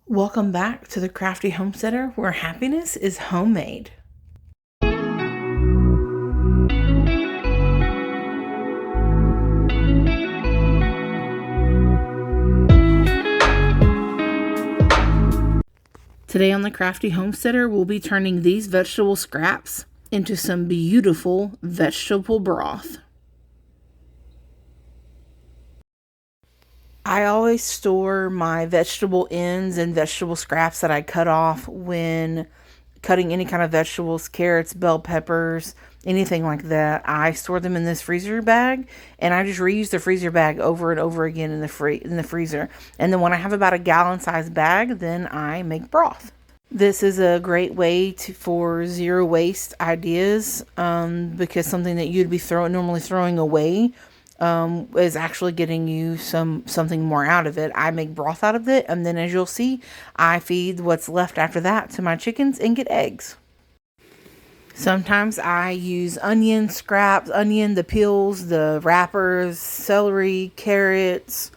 Welcome back to the Crafty Homesteader, where happiness is homemade. Today on the Crafty Homesteader, we'll be turning these vegetable scraps into some beautiful vegetable broth. I always store my vegetable ends and vegetable scraps that I cut off when cutting any kind of vegetables, carrots, bell peppers, anything like that. I store them in this freezer bag, and I just reuse the freezer bag over and over again in the freezer. And then when I have about a gallon size bag, then I make broth. This is a great way for zero waste ideas, because something that you'd be normally throwing away is actually getting you something more out of it. I make broth out of it, and then as you'll see, I feed what's left after that to my chickens and get eggs. Sometimes I use onion scraps, the peels, the wrappers, celery, carrots,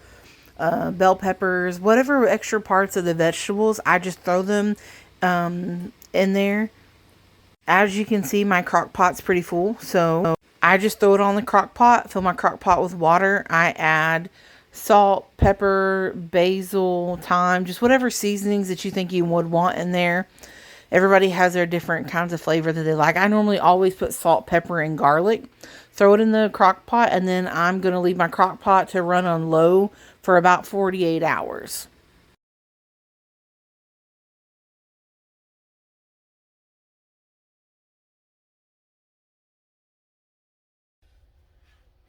bell peppers, whatever extra parts of the vegetables, I just throw them in there. As you can see, my crock pot's pretty full, so I just throw it on the crock pot, fill my crock pot with water. I add salt, pepper, basil, thyme, just whatever seasonings that you think you would want in there. Everybody has their different kinds of flavor that they like. I normally always put salt, pepper, and garlic. Throw it in the crock pot, and then I'm going to leave my crock pot to run on low for about 48 hours.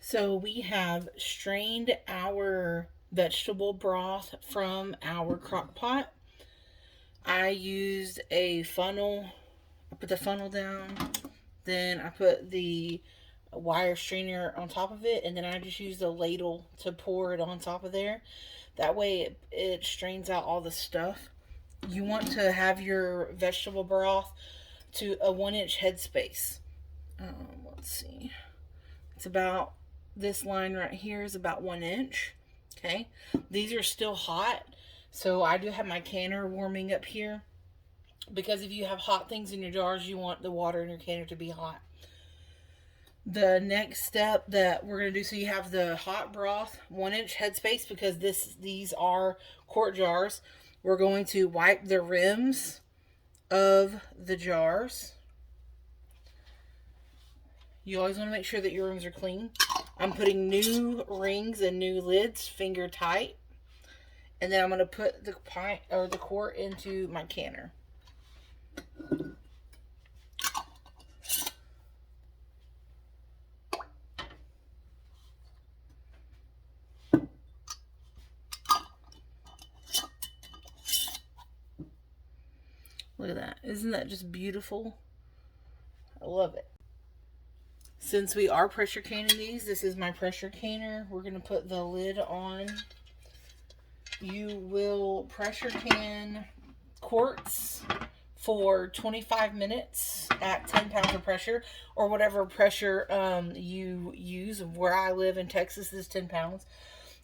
So we have strained our vegetable broth from our crock pot. I used a funnel. I put the funnel down, then I put the wire strainer on top of it, and then I just used a ladle to pour it on top of there. That way it strains out all the stuff. You want to have your vegetable broth to a 1-inch headspace. Let's see. It's about, this line right here is about 1 inch. Okay. These are still hot. So I do have my canner warming up here, because if you have hot things in your jars, you want the water in your canner to be hot. The next step that we're going to do, so you have the hot broth, 1-inch headspace, because these are quart jars. We're going to wipe the rims of the jars. You always want to make sure that your rims are clean. I'm putting new rings and new lids, finger tight. And then I'm going to put the pint or the quart into my canner. Look at that. Isn't that just beautiful? I love it. Since we are pressure canning these, this is my pressure canner. We're going to put the lid on. You will pressure can quarts for 25 minutes at 10 pounds of pressure, or whatever pressure you use. Where I live in Texas is 10 pounds.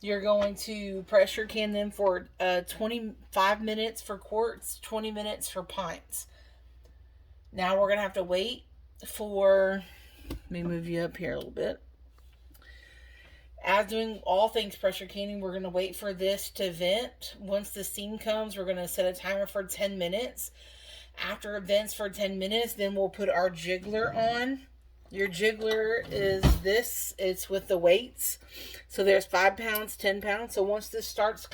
You're going to pressure can them for 25 minutes for quarts, 20 minutes for pints. Now we're going to have to wait for, let me move you up here a little bit. As doing all things pressure canning, we're going to wait for this to vent. Once the steam comes, we're going to set a timer for 10 minutes. After it vents for 10 minutes, then we'll put our jiggler on. Your jiggler is this. It's with the weights. So there's 5 pounds, 10 pounds. So once this starts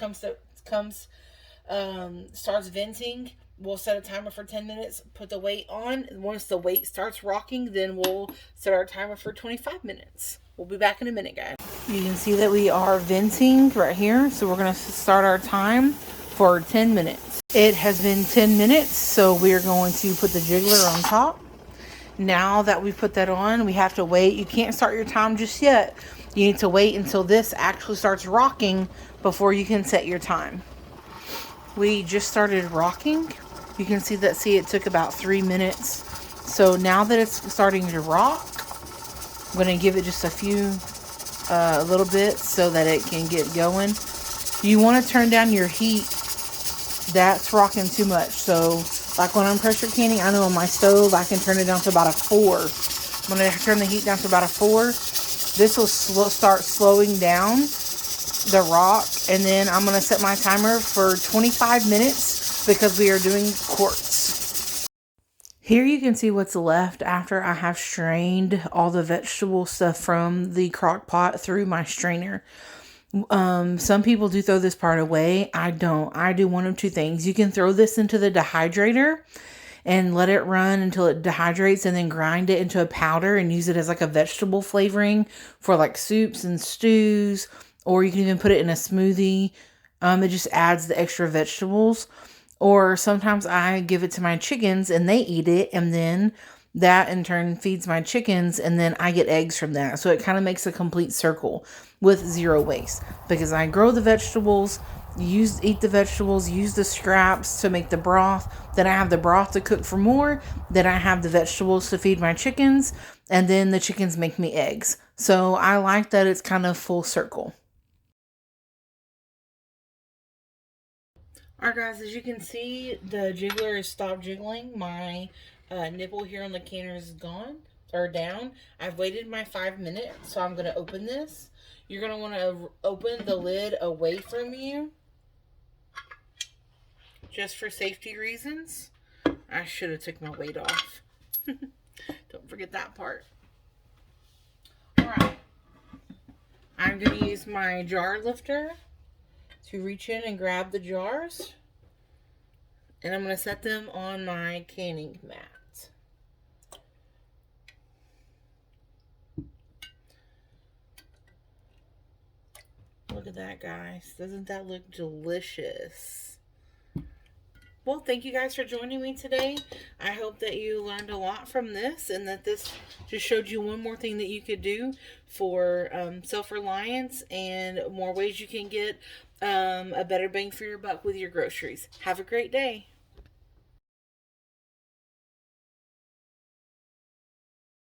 venting, we'll set a timer for 10 minutes, put the weight on. Once the weight starts rocking, then we'll set our timer for 25 minutes. We'll be back in a minute, guys. You can see that we are venting right here. So we're going to start our time for 10 minutes. It has been 10 minutes, so we are going to put the jiggler on top. Now that we put that on, we have to wait. You can't start your time just yet. You need to wait until this actually starts rocking before you can set your time. We just started rocking. You can see that, it took about 3 minutes. So now that it's starting to rock, I'm going to give it just a little bit so that it can get going. You want to turn down your heat that's rocking too much. So like when I'm pressure canning, I know on my stove I can turn it down to about a 4. When I turn the heat down to about a 4, this will start slowing down the rock, and then I'm going to set my timer for 25 minutes because we are doing quarts. Here you can see what's left after I have strained all the vegetable stuff from the crock pot through my strainer. Some people do throw this part away. I don't. I do one of two things. You can throw this into the dehydrator and let it run until it dehydrates, and then grind it into a powder and use it as like a vegetable flavoring for like soups and stews, or you can even put it in a smoothie. It just adds the extra vegetables. Or sometimes I give it to my chickens and they eat it, and then that in turn feeds my chickens, and then I get eggs from that. So it kind of makes a complete circle with zero waste, because I grow the vegetables, eat the vegetables, use the scraps to make the broth, then I have the broth to cook for more, then I have the vegetables to feed my chickens, and then the chickens make me eggs. So I like that it's kind of full circle. Alright guys, as you can see, the jiggler has stopped jiggling. My nipple here on the canner is gone, or down. I've waited my 5 minutes, so I'm going to open this. You're going to want to open the lid away from you, just for safety reasons. I should have took my weight off. Don't forget that part. Alright. I'm going to use my jar lifter to reach in and grab the jars. And I'm going to set them on my canning mat. Look at that, guys. Doesn't that look delicious? Well, thank you guys for joining me today. I hope that you learned a lot from this, and that this just showed you one more thing that you could do for self-reliance and more ways you can get a better bang for your buck with your groceries. Have a great day.